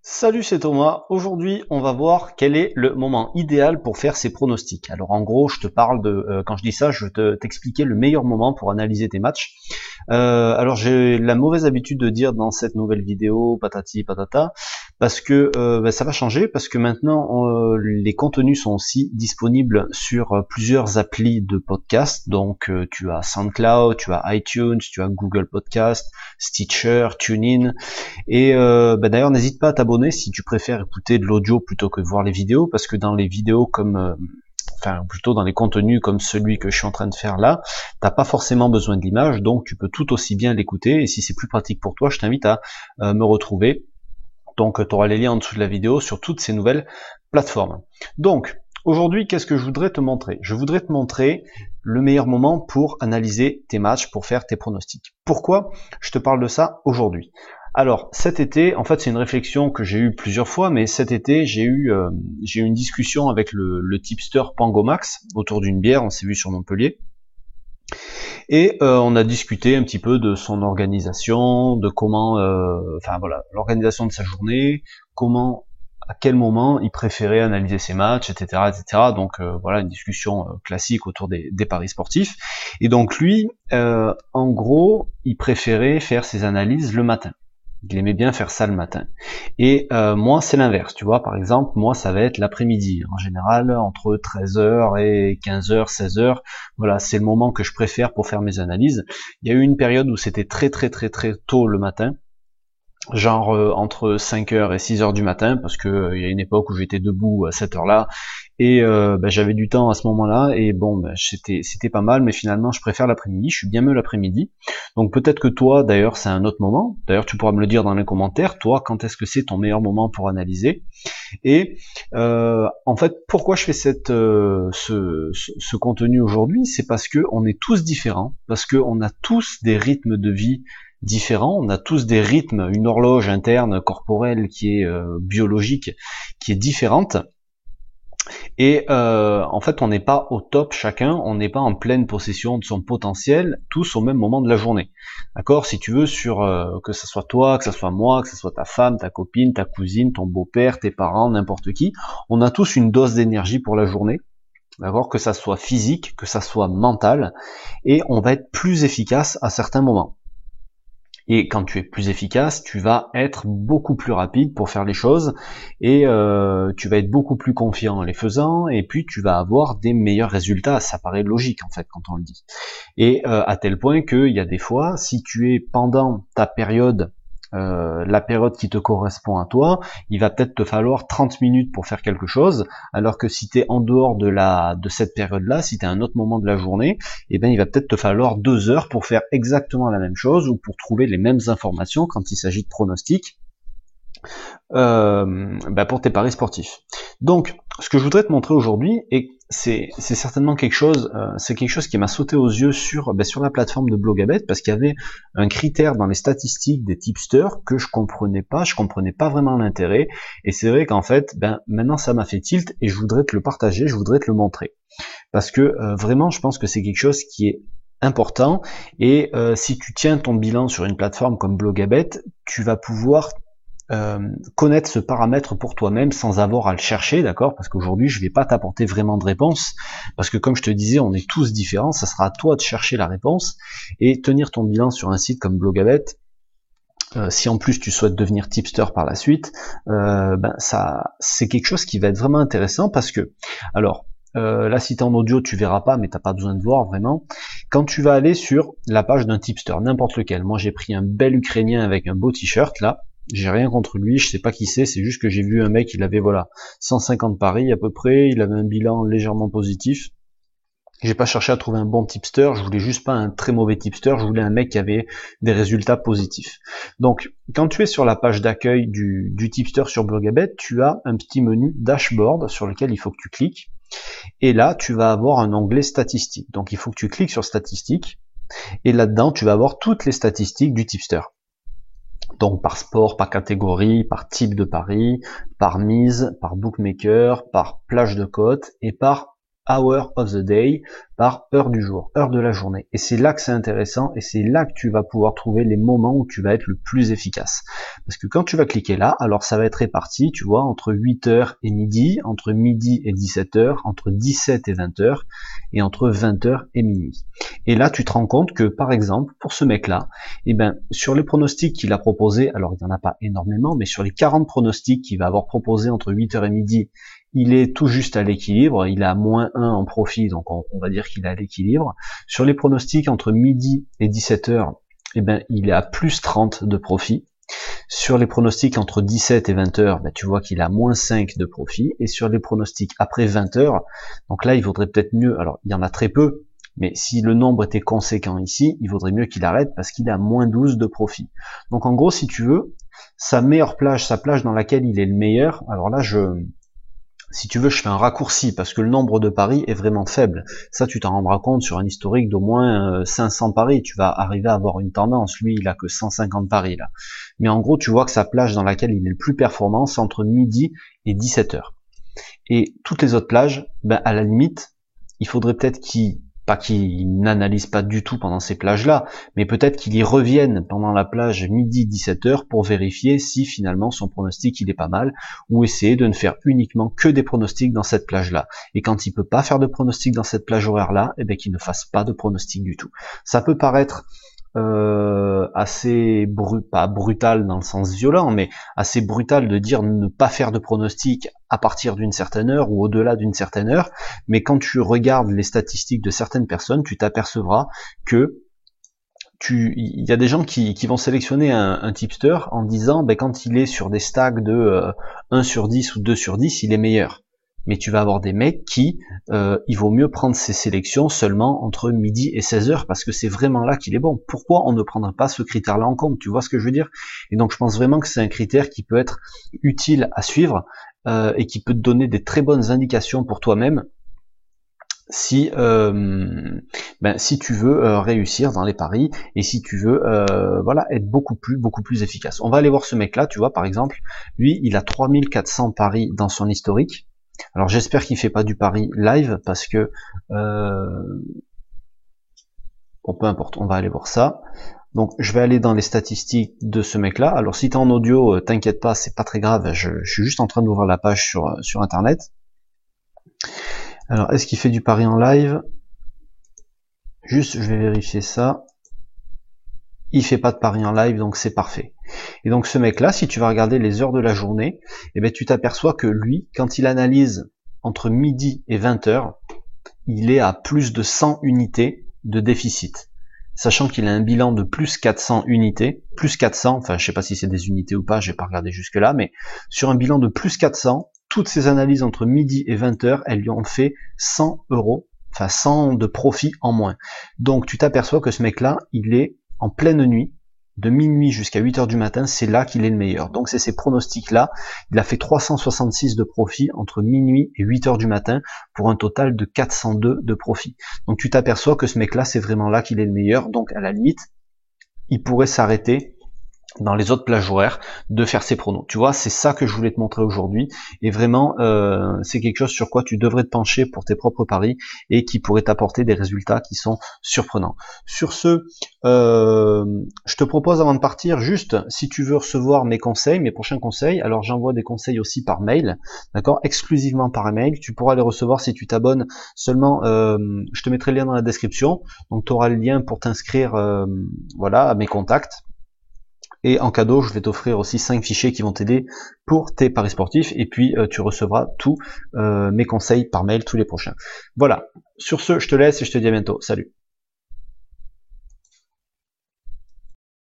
Salut, c'est Thomas. Aujourd'hui, on va voir quel est le moment idéal pour faire ses pronostics. Alors en gros, je te parle de, quand je dis ça, je vais t'expliquer le meilleur moment pour analyser tes matchs. Alors j'ai la mauvaise habitude de dire dans cette nouvelle vidéo patati patata, parce que ça va changer, parce que maintenant les contenus sont aussi disponibles sur plusieurs applis de podcast. Donc tu as SoundCloud, tu as iTunes, tu as Google Podcast, Stitcher, TuneIn. Et d'ailleurs, n'hésite pas à t'abonner si tu préfères écouter de l'audio plutôt que de voir les vidéos, parce que dans les vidéos enfin plutôt dans les contenus comme celui que je suis en train de faire là, t'as pas forcément besoin de l'image, donc tu peux tout aussi bien l'écouter. Et si c'est plus pratique pour toi, je t'invite à me retrouver. Donc tu auras les liens en dessous de la vidéo sur toutes ces nouvelles plateformes. Donc aujourd'hui, qu'est-ce que je voudrais te montrer? Je voudrais te montrer le meilleur moment pour analyser tes matchs, pour faire tes pronostics. Pourquoi je te parle de ça aujourd'hui? Alors cet été, en fait c'est une réflexion que j'ai eue plusieurs fois, mais cet été j'ai eu une discussion avec le tipster Pangomax autour d'une bière, on s'est vu sur Montpellier, et on a discuté un petit peu de son organisation, de comment, enfin voilà, l'organisation de sa journée, comment, à quel moment il préférait analyser ses matchs, etc., etc. Donc voilà, une discussion classique autour des paris sportifs. Et donc lui, en gros, il préférait faire ses analyses le matin. Il aimait bien faire ça le matin. Et moi, c'est l'inverse, tu vois. Par exemple, moi, ça va être l'après-midi. En général, entre 13h et 15h, 16h, voilà, c'est le moment que je préfère pour faire mes analyses. Il y a eu une période où c'était très tôt le matin, genre entre 5h et 6h du matin, parce que il y a une époque où j'étais debout à cette heure-là, et j'avais du temps à ce moment-là, et bon, c'était pas mal, mais finalement je préfère l'après-midi, je suis bien mieux l'après-midi. Donc peut-être que toi, d'ailleurs, c'est un autre moment, d'ailleurs tu pourras me le dire dans les commentaires, toi, quand est-ce que c'est ton meilleur moment pour analyser. Et en fait, pourquoi je fais ce contenu aujourd'hui, c'est parce que on est tous différents, parce que on a tous des rythmes de vie différents, on a tous des rythmes, une horloge interne corporelle qui est biologique, qui est différente. Et en fait, on n'est pas au top chacun, on n'est pas en pleine possession de son potentiel, tous au même moment de la journée. D'accord? Si tu veux, sur que ce soit toi, que ce soit moi, que ce soit ta femme, ta copine, ta cousine, ton beau-père, tes parents, n'importe qui, on a tous une dose d'énergie pour la journée. D'accord? Que ça soit physique, que ça soit mental, et on va être plus efficace à certains moments. Et quand tu es plus efficace, tu vas être beaucoup plus rapide pour faire les choses, et tu vas être beaucoup plus confiant en les faisant, et puis tu vas avoir des meilleurs résultats. Ça paraît logique en fait quand on le dit. Et à tel point qu'il y a des fois, si tu es pendant ta période, la période qui te correspond à toi, il va peut-être te falloir 30 minutes pour faire quelque chose, alors que si tu es en dehors de cette période-là, si tu es à un autre moment de la journée, eh ben il va peut-être te falloir 2 heures pour faire exactement la même chose ou pour trouver les mêmes informations quand il s'agit de pronostics pour tes paris sportifs. Donc, ce que je voudrais te montrer aujourd'hui, et c'est certainement quelque chose, c'est quelque chose qui m'a sauté aux yeux sur la plateforme de Blogabet, parce qu'il y avait un critère dans les statistiques des tipsters que je comprenais pas vraiment l'intérêt, et c'est vrai qu'en fait, maintenant ça m'a fait tilt, et je voudrais te le partager, je voudrais te le montrer, parce que vraiment, je pense que c'est quelque chose qui est important, et si tu tiens ton bilan sur une plateforme comme Blogabet, tu vas pouvoir connaître ce paramètre pour toi-même sans avoir à le chercher, d'accord? Parce qu'aujourd'hui, je vais pas t'apporter vraiment de réponse, parce que comme je te disais, on est tous différents, ça sera à toi de chercher la réponse, et tenir ton bilan sur un site comme Blogabet, si en plus tu souhaites devenir tipster par la suite, ça, c'est quelque chose qui va être vraiment intéressant, parce que, alors, là si t'es en audio tu verras pas, mais t'as pas besoin de voir vraiment, quand tu vas aller sur la page d'un tipster, n'importe lequel, moi j'ai pris un bel Ukrainien avec un beau t-shirt là, j'ai rien contre lui, je sais pas qui c'est juste que j'ai vu un mec, il avait 150 paris à peu près, il avait un bilan légèrement positif. J'ai pas cherché à trouver un bon tipster, je voulais juste pas un très mauvais tipster, je voulais un mec qui avait des résultats positifs. Donc, quand tu es sur la page d'accueil du tipster sur Blogabet, tu as un petit menu dashboard sur lequel il faut que tu cliques, et là, tu vas avoir un onglet statistiques. Donc, il faut que tu cliques sur statistiques, et là-dedans, tu vas avoir toutes les statistiques du tipster. Donc par sport, par catégorie, par type de pari, par mise, par bookmaker, par plage de cote et par hour of the day, par heure du jour, heure de la journée. Et c'est là que c'est intéressant, et c'est là que tu vas pouvoir trouver les moments où tu vas être le plus efficace. Parce que quand tu vas cliquer là, alors ça va être réparti, tu vois, entre 8h et midi, entre midi et 17h, entre 17 et 20h, et entre 20h et minuit. Et là, tu te rends compte que, par exemple, pour ce mec-là, eh ben, sur les pronostics qu'il a proposés, alors il n'y en a pas énormément, mais sur les 40 pronostics qu'il va avoir proposés entre 8h et midi, il est tout juste à l'équilibre, il est à -1 en profit, donc on va dire qu'il est à l'équilibre. Sur les pronostics entre midi et 17h, eh ben, il est à +30 de profit. Sur les pronostics entre 17 et 20h, ben, tu vois qu'il est à -5 de profit. Et sur les pronostics après 20h, donc là, il vaudrait peut-être mieux, alors il y en a très peu, mais si le nombre était conséquent ici, il vaudrait mieux qu'il arrête parce qu'il est à -12 de profit. Donc en gros, si tu veux, sa meilleure plage, sa plage dans laquelle il est le meilleur, alors là, si tu veux, je fais un raccourci parce que le nombre de paris est vraiment faible. Ça, tu t'en rendras compte sur un historique d'au moins 500 paris. Tu vas arriver à avoir une tendance. Lui, il a que 150 paris là. Mais en gros, tu vois que sa plage dans laquelle il est le plus performant, c'est entre midi et 17h. Et toutes les autres plages, ben, à la limite, il faudrait peut-être qu'il n'analyse pas du tout pendant ces plages-là, mais peut-être qu'il y revienne pendant la plage midi 17h pour vérifier si finalement son pronostic il est pas mal, ou essayer de ne faire uniquement que des pronostics dans cette plage-là. Et quand il peut pas faire de pronostics dans cette plage horaire-là, eh bien qu'il ne fasse pas de pronostics du tout. Ça peut paraître assez pas brutal dans le sens violent, mais assez brutal de dire ne pas faire de pronostic à partir d'une certaine heure ou au-delà d'une certaine heure, mais quand tu regardes les statistiques de certaines personnes, tu t'apercevras que il y a des gens qui vont sélectionner un tipster en disant ben, quand il est sur des stacks de 1 sur 10 ou 2 sur 10, il est meilleur. Mais tu vas avoir des mecs qui, il vaut mieux prendre ces sélections seulement entre midi et 16h, parce que c'est vraiment là qu'il est bon. Pourquoi on ne prendrait pas ce critère-là en compte? Tu vois ce que je veux dire? Et donc je pense vraiment que c'est un critère qui peut être utile à suivre, et qui peut te donner des très bonnes indications pour toi-même, si tu veux réussir dans les paris, et si tu veux voilà, être beaucoup plus efficace. On va aller voir ce mec-là, tu vois, par exemple, lui, il a 3400 paris dans son historique. Alors j'espère qu'il fait pas du pari live parce que bon, peu importe, on va aller voir ça. Donc je vais aller dans les statistiques de ce mec là. Alors si t'es en audio, t'inquiète pas, c'est pas très grave, je suis juste en train d'ouvrir la page sur internet. Alors est-ce qu'il fait du pari en live? Juste je vais vérifier ça. Il fait pas de pari en live, donc c'est parfait. Et donc ce mec là, si tu vas regarder les heures de la journée, eh ben tu t'aperçois que lui, quand il analyse entre midi et 20h, il est à plus de 100 unités de déficit. Sachant qu'il a un bilan de plus 400 unités, plus 400, enfin je sais pas si c'est des unités ou pas, j'ai pas regardé jusque là, mais sur un bilan de plus 400, toutes ces analyses entre midi et 20h, elles lui ont fait 100 euros, enfin 100 de profit en moins. Donc tu t'aperçois que ce mec là, il est en pleine nuit, de minuit jusqu'à 8h du matin, c'est là qu'il est le meilleur. Donc c'est ces pronostics-là, il a fait 366 de profit entre minuit et 8h du matin, pour un total de 402 de profit. Donc tu t'aperçois que ce mec-là, c'est vraiment là qu'il est le meilleur, donc à la limite, il pourrait s'arrêter dans les autres plages horaires de faire ses pronos. Tu vois, c'est ça que je voulais te montrer aujourd'hui, et vraiment c'est quelque chose sur quoi tu devrais te pencher pour tes propres paris et qui pourrait t'apporter des résultats qui sont surprenants. Sur ce, je te propose avant de partir, juste si tu veux recevoir mes conseils, mes prochains conseils, alors j'envoie des conseils aussi par mail, d'accord, exclusivement par mail. Tu pourras les recevoir si tu t'abonnes seulement, je te mettrai le lien dans la description, donc tu auras le lien pour t'inscrire voilà, à mes contacts. Et en cadeau, je vais t'offrir aussi 5 fichiers qui vont t'aider pour tes paris sportifs, et puis tu recevras tous mes conseils par mail, tous les prochains. Voilà, sur ce, je te laisse et je te dis à bientôt. Salut.